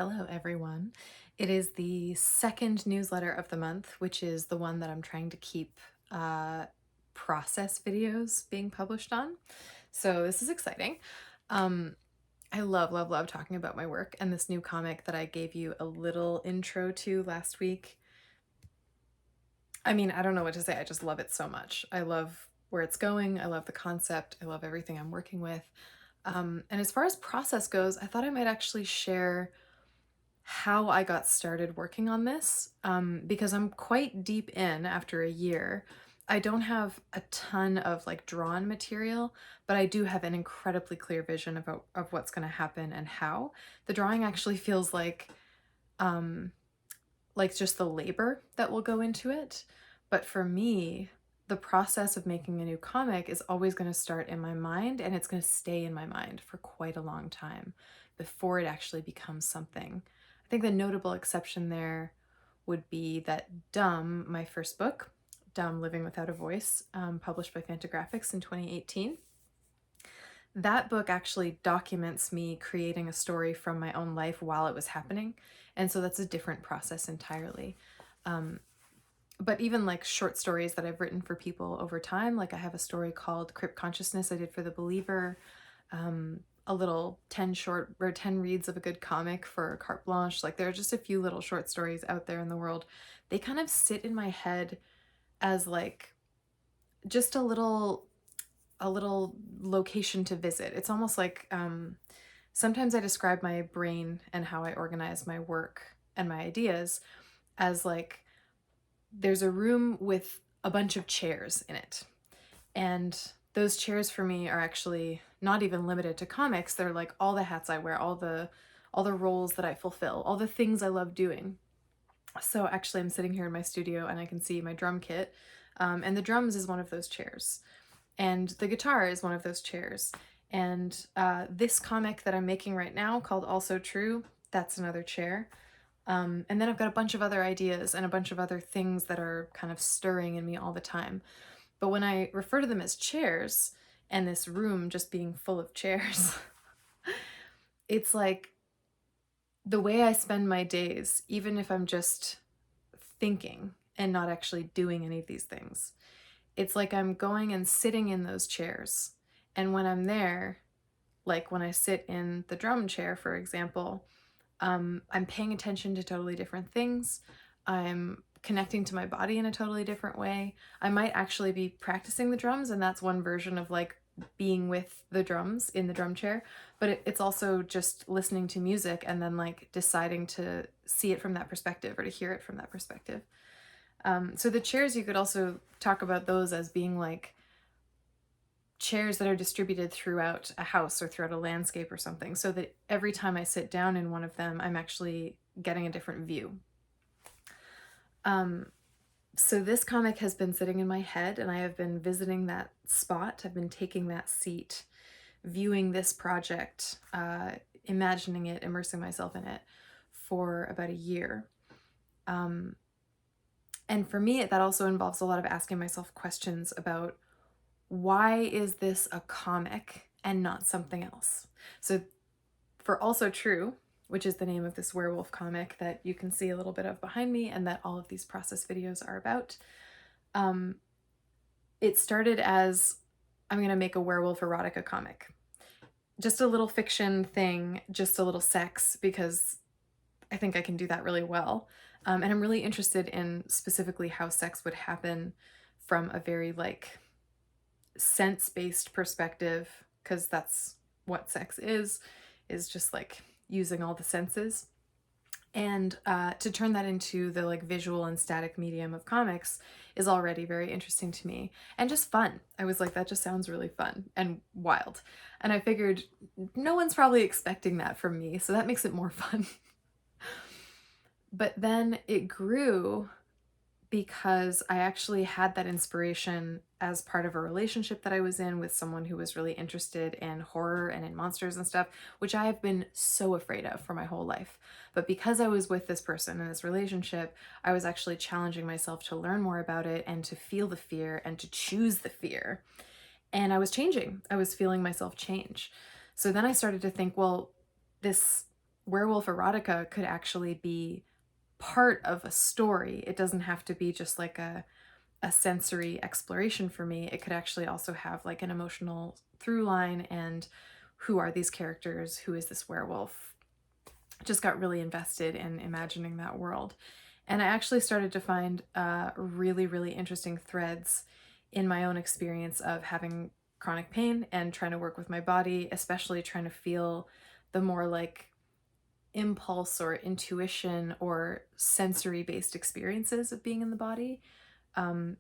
Hello, everyone. It is the second newsletter of the month, which is the one that I'm trying to keep uh, process videos being published on. So this is exciting. Um, I love, love, love talking about my work, and this new comic that I gave you a little intro to last week. I mean, I don't know what to say. I just love it so much. I love where it's going. I love the concept. I love everything I'm working with. And as far as process goes, I thought I might actually share how I got started working on this, because I'm quite deep in after a year. I don't have a ton of like drawn material, but I do have an incredibly clear vision of what's going to happen and how. The drawing actually feels um, like just the labor that will go into it. But for me, the process of making a new comic is always going to start in my mind, and it's going to stay in my mind for quite a long time before it actually becomes something. I think the notable exception there would be that Dumb, my first book, Dumb Living Without a Voice, published by Fantagraphics in 2018. That book actually documents me creating a story from my own life while it was happening. And so that's a different process entirely. Um, but even like short stories that I've written for people over time, like I have a story called Crypt Consciousness I did for The Believer, a little 10 reads of a good comic for Carte Blanche. Like there are just a few little short stories out there in the world. They kind of sit in my head as like just a little location to visit. It's almost like sometimes I describe my brain and how I organize my work and my ideas as like there's a room with a bunch of chairs in it. And those chairs for me are actually not even limited to comics. They're like all the hats I wear, all the roles that I fulfill, all the things I love doing. So actually I'm sitting here in my studio and I can see my drum kit. And the drums is one of those chairs. And the guitar is one of those chairs. And this comic that I'm making right now called Also True, that's another chair. And then I've got a bunch of other ideas and a bunch of other things that are kind of stirring in me all the time. But when I refer to them as chairs and this room just being full of chairs, it's like the way I spend my days, even if I'm just thinking and not actually doing any of these things. It's like I'm going and sitting in those chairs. And when I'm there, like when I sit in the drum chair, for example, I'm paying attention to totally different things. I'm connecting to my body in a totally different way. I might actually be practicing the drums, and that's one version of like being with the drums in the drum chair, but it's also just listening to music and then like deciding to see it from that perspective or to hear it from that perspective. So the chairs, you could also talk about those as being like chairs that are distributed throughout a house or throughout a landscape or something, so that every time I sit down in one of them, I'm actually getting a different view. So this comic has been sitting in my head, and I have been visiting that spot. I've been taking that seat, viewing this project, imagining it, immersing myself in it for about a year. And for me, that also involves a lot of asking myself questions about why is this a comic and not something else? So for Also True, which is the name of this werewolf comic that you can see a little bit of behind me and that all of these process videos are about, it started as I'm going to make a werewolf erotica comic. Just a little fiction thing, just a little sex, because I think I can do that really well. And I'm really interested in specifically how sex would happen from a very like sense-based perspective, because that's what sex is just like using all the senses. And to turn that into the like visual and static medium of comics is already very interesting to me and just fun. I was like, that just sounds really fun and wild. And I figured no one's probably expecting that from me, so that makes it more fun. But then it grew because I actually had that inspiration as part of a relationship that I was in with someone who was really interested in horror and in monsters and stuff, which I have been so afraid of for my whole life. But because I was with this person in this relationship, I was actually challenging myself to learn more about it and to feel the fear and to choose the fear. And I was changing. I was feeling myself change. So then I started to think, well, this werewolf erotica could actually be part of a story. It doesn't have to be just like a sensory exploration for me. It could actually also have like an emotional through line and who are these characters? Who is this werewolf? Just got really invested in imagining that world. And I actually started to find really, really interesting threads in my own experience of having chronic pain and trying to work with my body, especially trying to feel the more like impulse or intuition or sensory based experiences of being in the body,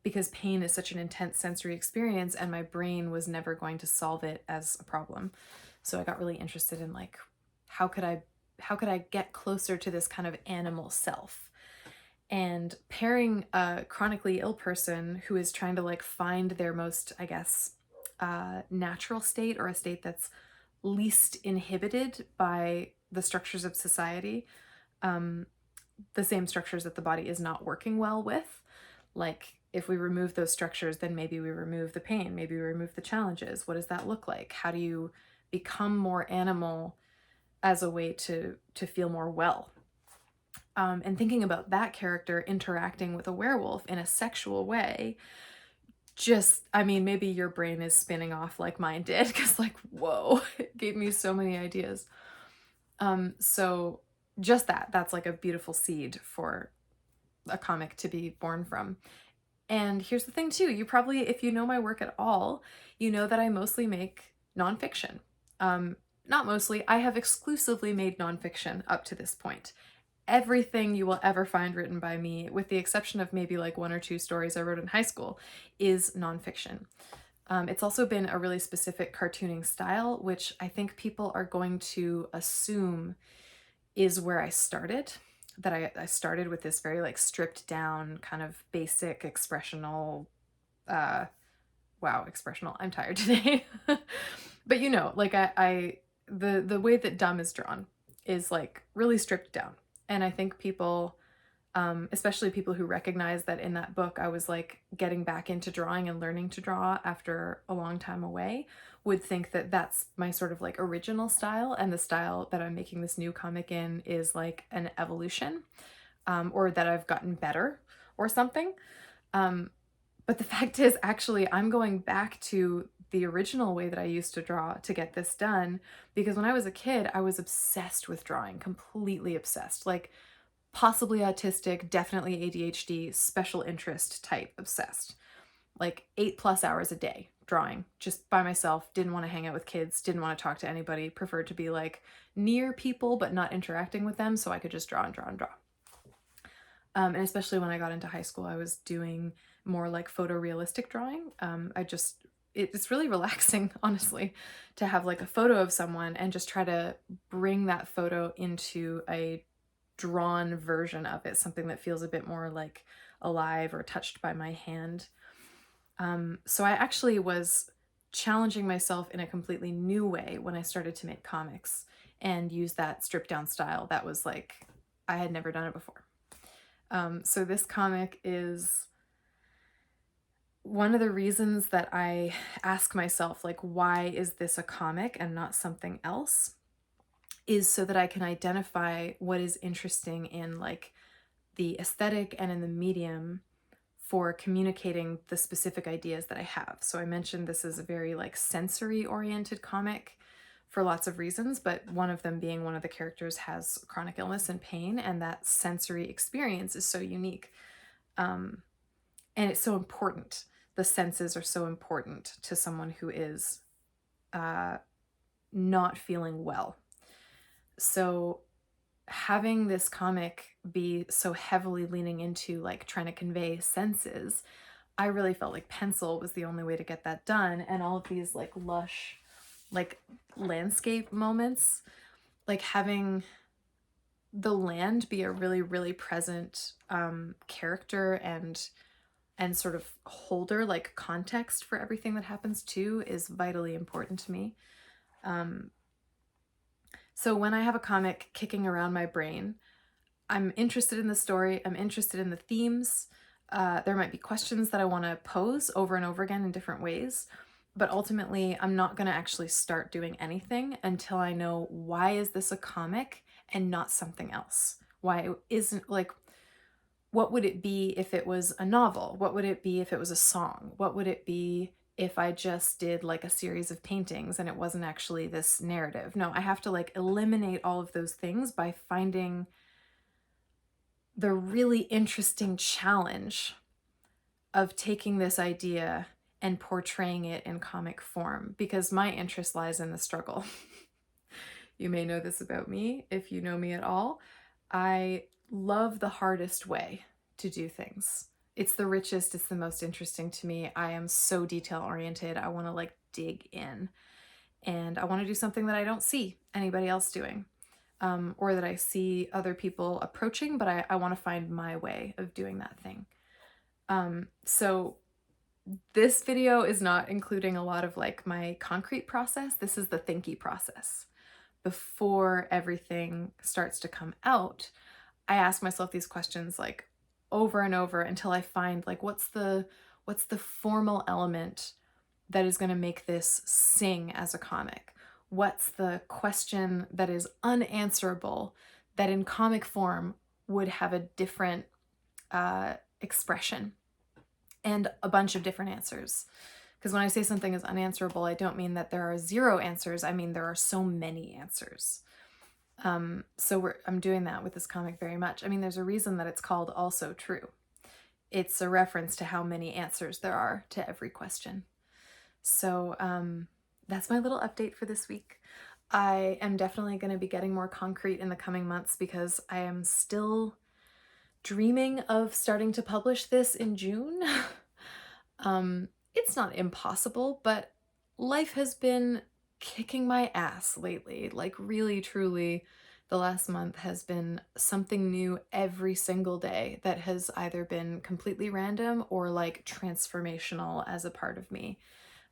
because pain is such an intense sensory experience and my brain was never going to solve it as a problem. So I got really interested in like, how could I get closer to this kind of animal self? And pairing a chronically ill person who is trying to like find their most, I guess, natural state, or a state that's least inhibited by the structures of society, um, the same structures that the body is not working well with. Like, if we remove those structures, then maybe we remove the pain, maybe we remove the challenges. What does that look like? How do you become more animal as a way to feel more well? And thinking about that character interacting with a werewolf in a sexual way, just, I mean, maybe your brain is spinning off like mine did, because like, whoa, it gave me so many ideas. So just that's like a beautiful seed for a comic to be born from. And here's the thing too, you probably, if you know my work at all, you know that I mostly make nonfiction. Not mostly, I have exclusively made nonfiction up to this point. Everything you will ever find written by me, with the exception of maybe like one or two stories I wrote in high school, is nonfiction. It's also been a really specific cartooning style, which I think people are going to assume is where I started. That I started with this very like stripped down kind of basic expressional, wow, expressional, I'm tired today. But you know, like the way that dumb is drawn is like really stripped down. And I think people, especially people who recognize that in that book I was like getting back into drawing and learning to draw after a long time away, would think that that's my sort of like original style, and the style that I'm making this new comic in is like an evolution, or that I've gotten better or something. But the fact is, actually, I'm going back to the original way that I used to draw to get this done, because when I was a kid, I was obsessed with drawing, completely obsessed, like possibly autistic, definitely ADHD, special interest type obsessed. Like 8+ hours a day drawing just by myself, didn't want to hang out with kids, didn't want to talk to anybody, preferred to be like near people but not interacting with them so I could just draw and draw and draw. And especially when I got into high school, I was doing more like photorealistic drawing. It's really relaxing, honestly, to have like a photo of someone and just try to bring that photo into a drawn version of it, something that feels a bit more like alive or touched by my hand. So I actually was challenging myself in a completely new way when I started to make comics and use that stripped down style. That was like, I had never done it before. So this comic is one of the reasons that I ask myself, like, why is this a comic and not something else? Is so that I can identify what is interesting in like the aesthetic and in the medium for communicating the specific ideas that I have. So I mentioned this is a very like sensory oriented comic for lots of reasons, but one of them being one of the characters has chronic illness and pain, and that sensory experience is so unique. And it's so important. The senses are so important to someone who is not feeling well. So having this comic be so heavily leaning into like trying to convey senses, I really felt like pencil was the only way to get that done. And all of these like lush, like landscape moments, like having the land be a really, really present character and sort of holder, like context for everything that happens too, is vitally important to me. So when I have a comic kicking around my brain, I'm interested in the story, I'm interested in the themes. There might be questions that I want to pose over and over again in different ways, but ultimately I'm not going to actually start doing anything until I know, why is this a comic and not something else? Why it isn't like, what would it be if it was a novel? What would it be if it was a song? What would it be if I just did like a series of paintings and it wasn't actually this narrative? No, I have to like eliminate all of those things by finding the really interesting challenge of taking this idea and portraying it in comic form, because my interest lies in the struggle. You may know this about me if you know me at all. I love the hardest way to do things. It's the richest, it's the most interesting to me. I am so detail oriented. I want to like dig in, and I want to do something that I don't see anybody else doing, or that I see other people approaching, but I want to find my way of doing that thing. So this video is not including a lot of like my concrete process. This is the thinky process. Before everything starts to come out, I ask myself these questions like over and over until I find like what's the formal element that is going to make this sing as a comic? What's the question that is unanswerable that in comic form would have a different expression and a bunch of different answers? Because when I say something is unanswerable, I don't mean that there are 0 answers. I mean there are so many answers. So I'm doing that with this comic very much. I mean, there's a reason that it's called Also True. It's a reference to how many answers there are to every question. So that's my little update for this week. I am definitely going to be getting more concrete in the coming months because I am still dreaming of starting to publish this in June. It's not impossible, but life has been kicking my ass lately. Like really, truly, the last month has been something new every single day that has either been completely random or like transformational as a part of me.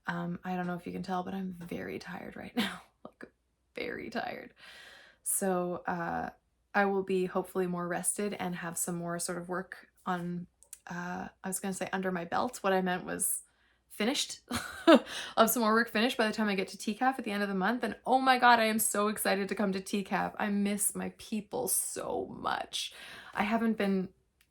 I don't know if you can tell, but I'm very tired right now, like very tired. So I will be hopefully more rested and have some more sort of work on, I was going to say under my belt. What I meant was finished. I'll have some more work finished by the time I get to TCAF at the end of the month. And oh my God, I am so excited to come to TCAF. I miss my people so much. I haven't been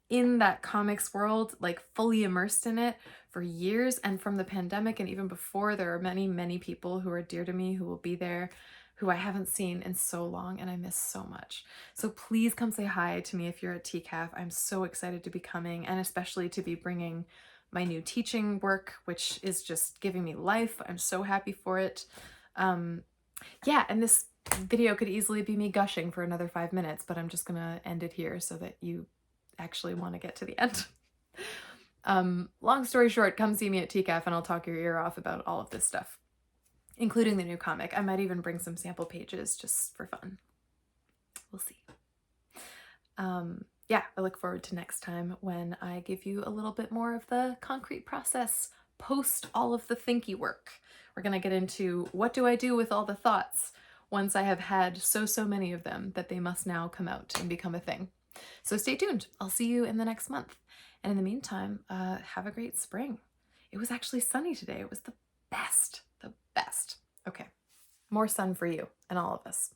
in that comics world, like fully immersed in it for years. And from the pandemic and even before, there are many, many people who are dear to me who will be there, who I haven't seen in so long, and I miss so much. So please come say hi to me if you're at TCAF. I'm so excited to be coming, and especially to be bringing my new teaching work, which is just giving me life. I'm so happy for it. Yeah, and this video could easily be me gushing for another 5 minutes, but I'm just gonna end it here so that you actually want to get to the end. Long story short, come see me at TCAF and I'll talk your ear off about all of this stuff, including the new comic. I might even bring some sample pages just for fun. We'll see. Yeah, I look forward to next time when I give you a little bit more of the concrete process post all of the thinky work. We're going to get into what do I do with all the thoughts once I have had so many of them that they must now come out and become a thing. So stay tuned. I'll see you in the next month. And in the meantime, have a great spring. It was actually sunny today. It was the best, the best. Okay, more sun for you and all of us.